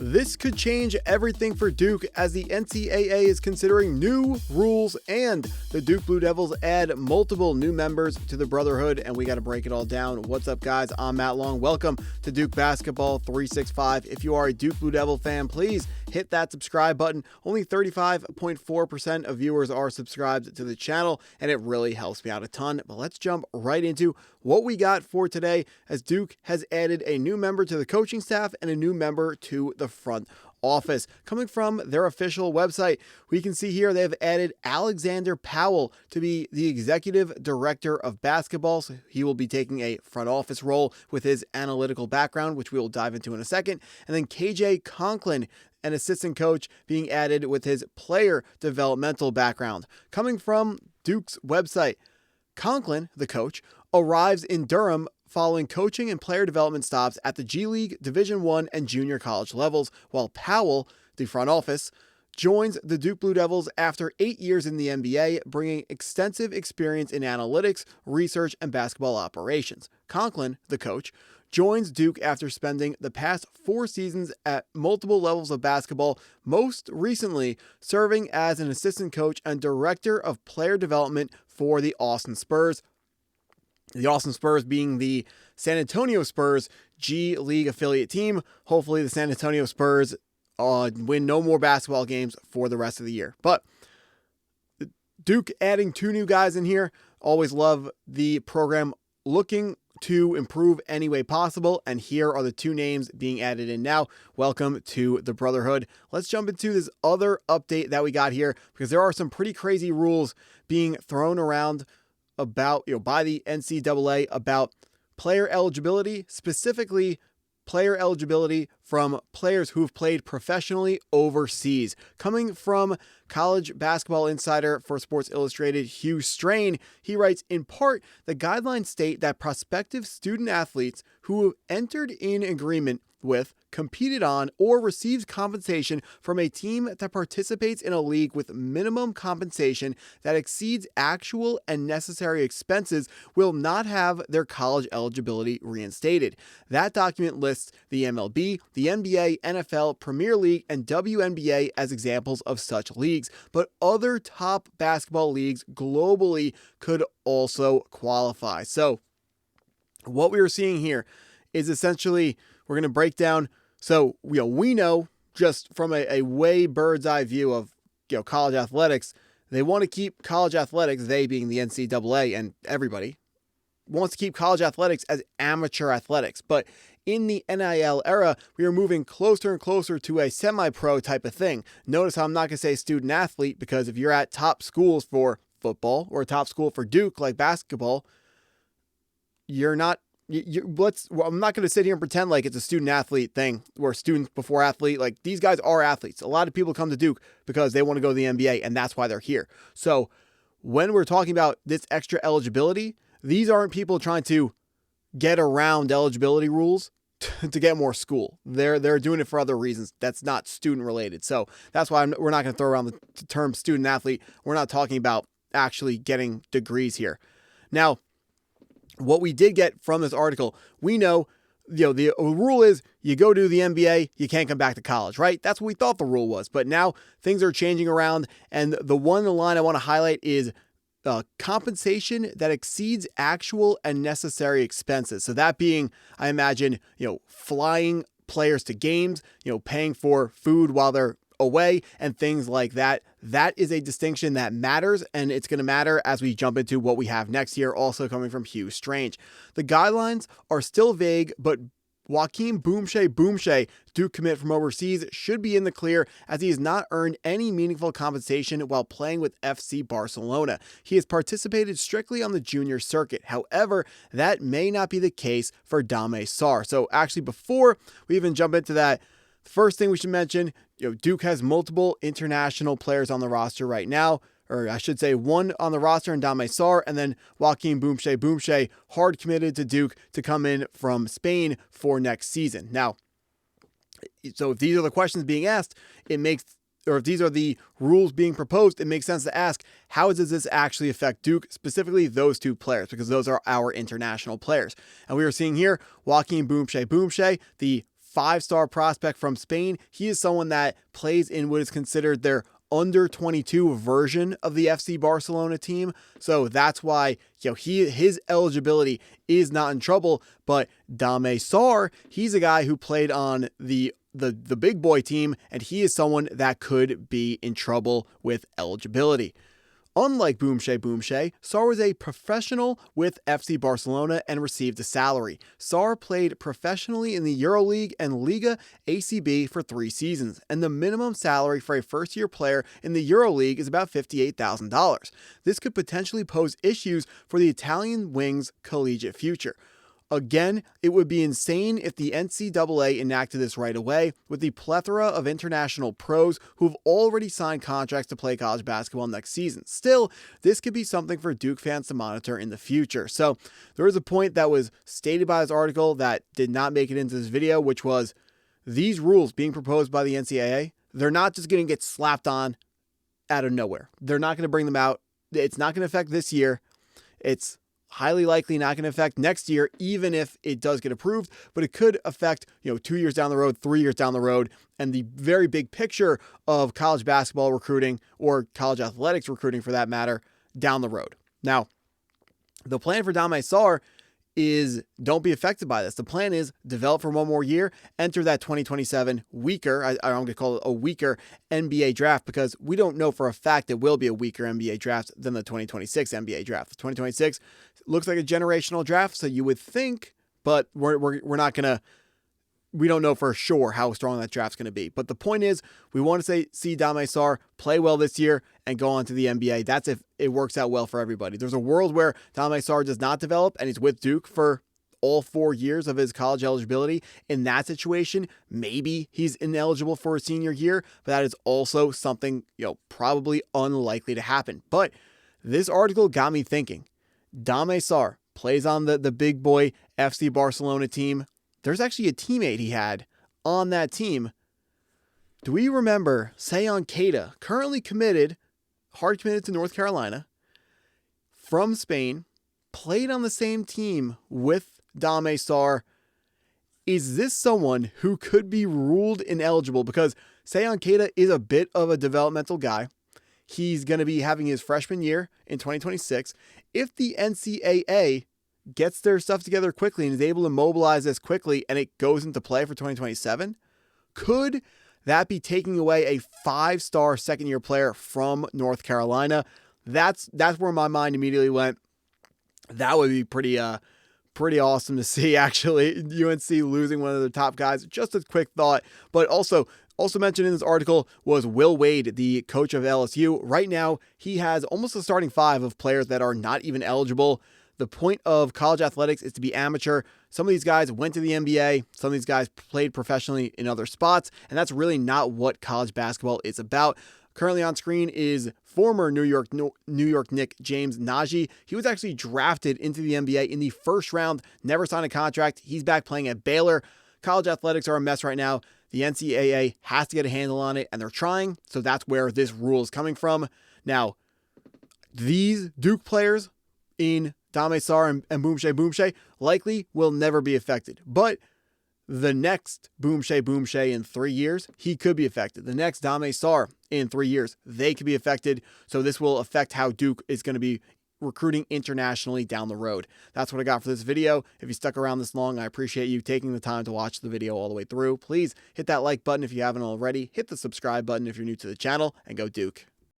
This could change everything for Duke as the NCAA is considering new rules and the Duke Blue Devils add multiple new members to the Brotherhood, and we got to break it all down. What's up, guys? I'm Matt Long. Welcome to Duke Basketball 365. If you are a Duke Blue Devil fan, please hit that subscribe button. Only 35.4% of viewers are subscribed to the channel, and it really helps me out a ton. But let's jump right into what we got for today, as Duke has added a new member to the coaching staff and a new member to the front office. Coming from their official website, we can see here they have added Alexander Powell to be the executive director of basketball. So he will be taking a front office role with his analytical background, which we will dive into in a second. And then KJ Conklin, an assistant coach, being added with his player developmental background. Coming from Duke's website, Conklin, the coach, arrives in Durham following coaching and player development stops at the G League, Division I, and junior college levels, while Powell, the front office, joins the Duke Blue Devils after 8 years in the NBA, bringing extensive experience in analytics, research, and basketball operations. Conklin, the coach, joins Duke after spending the past 4 seasons at multiple levels of basketball, most recently serving as an assistant coach and director of player development for the Austin Spurs. The Austin Spurs being the San Antonio Spurs G League affiliate team. Hopefully the San Antonio Spurs win no more basketball games for the rest of the year. But Duke adding 2 new guys in here. Always love the program looking to improve any way possible. And here are the 2 names being added in now. Welcome to the Brotherhood. Let's jump into this other update that we got here, because there are some pretty crazy rules being thrown around about, by the NCAA about player eligibility, specifically player eligibility from players who've played professionally overseas. Coming from College Basketball Insider for Sports Illustrated, Hugh Strain, he writes, in part, the guidelines state that prospective student athletes who have entered in agreement with, competed on, or received compensation from a team that participates in a league with minimum compensation that exceeds actual and necessary expenses will not have their college eligibility reinstated. That document lists the MLB, the NBA, NFL, Premier League, and WNBA as examples of such leagues, but other top basketball leagues globally could also qualify. So what we are seeing here is essentially, we're going to break down. So, we know just from a way bird's eye view of, college athletics, they want to keep college athletics, they being the NCAA and everybody, wants to keep college athletics as amateur athletics. But in the NIL era, we are moving closer and closer to a semi-pro type of thing. Notice how I'm not going to say student athlete, because if you're at top schools for football or a top school for Duke, like basketball, you're not. I'm not going to sit here and pretend like it's a student athlete thing or students before athlete. Like, these guys are athletes. A lot of people come to Duke because they want to go to the NBA, and that's why they're here. So when we're talking about this extra eligibility, these aren't people trying to get around eligibility rules to get more school. They're doing it for other reasons. That's not student related. So that's why we're not going to throw around the term student athlete. We're not talking about actually getting degrees here. Now, what we did get from this article, we know, the rule is you go to the NBA, you can't come back to college, right? That's what we thought the rule was. But now things are changing around. And the line I want to highlight is compensation that exceeds actual and necessary expenses. So that being, I imagine, flying players to games, paying for food while they're away and things like that. That is a distinction that matters, and it's going to matter as we jump into what we have next here, also coming from Hugh Strange. The guidelines are still vague, but Joaquin Boomshay, Duke commit from overseas, should be in the clear, as he has not earned any meaningful compensation while playing with FC Barcelona. He has participated strictly on the junior circuit. However, that may not be the case for Dame Sarr. So actually, before we even jump into that, the first thing we should mention, Duke has multiple international players on the roster right now, or I should say one on the roster in Dame Sarr, and then Joaquin Boomshay, hard committed to Duke to come in from Spain for next season. Now, so if these are the questions being asked, if these are the rules being proposed, it makes sense to ask, how does this actually affect Duke, specifically those 2 players, because those are our international players. And we are seeing here Joaquin Boomshay, the 5-star prospect from Spain. He is someone that plays in what is considered their under 22 version of the FC Barcelona team. So that's why, his eligibility is not in trouble. But Dame Sarr, he's a guy who played on the big boy team, and he is someone that could be in trouble with eligibility. Unlike Boom Shea, Sarr was a professional with FC Barcelona and received a salary. Sarr played professionally in the EuroLeague and Liga ACB for 3 seasons, and the minimum salary for a first-year player in the EuroLeague is about $58,000. This could potentially pose issues for the Italian wing's collegiate future. Again, it would be insane if the NCAA enacted this right away, with the plethora of international pros who have already signed contracts to play college basketball next season. Still, this could be something for Duke fans to monitor in the future. So there was a point that was stated by this article that did not make it into this video, which was these rules being proposed by the NCAA, they're not just going to get slapped on out of nowhere. They're not going to bring them out. It's not going to affect this year. It's highly likely not going to affect next year, even if it does get approved, but it could affect, 2 years down the road, 3 years down the road, and the very big picture of college basketball recruiting, or college athletics recruiting for that matter, down the road. Now, the plan for Dame Sarr is don't be affected by this. The plan is develop for 1 more year, enter that 2027 weaker, I'm going to call it a weaker NBA draft, because we don't know for a fact it will be a weaker NBA draft than the 2026 NBA draft. The 2026 looks like a generational draft, so you would think, but we're not going to, we don't know for sure how strong that draft's going to be. But the point is, we want to see Dame Sarr play well this year and go on to the NBA. That's if it works out well for everybody. There's a world where Dame Sarr does not develop and he's with Duke for all 4 years of his college eligibility. In that situation, maybe he's ineligible for a senior year, but that is also something, probably unlikely to happen. But this article got me thinking. Dame Sarr plays on the big boy FC Barcelona team. There's actually a teammate he had on that team. Do we remember Seyon Keita, currently hard committed to North Carolina, from Spain, played on the same team with Dame Sarr? Is this someone who could be ruled ineligible? Because Seyon Keita is a bit of a developmental guy. He's going to be having his freshman year in 2026. If the NCAA gets their stuff together quickly and is able to mobilize this quickly and it goes into play for 2027, could that be taking away a 5-star second-year player from North Carolina? That's where my mind immediately went. That would be pretty awesome to see, actually. UNC losing one of their top guys. Just a quick thought. But also mentioned in this article was Will Wade, the coach of LSU. Right now, he has almost a starting 5 of players that are not even eligible. The point of college athletics is to be amateur. Some of these guys went to the NBA. Some of these guys played professionally in other spots, and that's really not what college basketball is about. Currently on screen is former New York Knick James Najee. He was actually drafted into the NBA in the first round, never signed a contract. He's back playing at Baylor. College athletics are a mess right now. The NCAA has to get a handle on it, and they're trying, so that's where this rule is coming from. Now, these Duke players in Dame Sarr and Boom Shea likely will never be affected. But the next Boom Shea in 3 years, he could be affected. The next Dame Sarr in 3 years, they could be affected. So this will affect how Duke is going to be recruiting internationally down the road. That's what I got for this video. If you stuck around this long, I appreciate you taking the time to watch the video all the way through. Please hit that like button if you haven't already. Hit the subscribe button if you're new to the channel, and go Duke.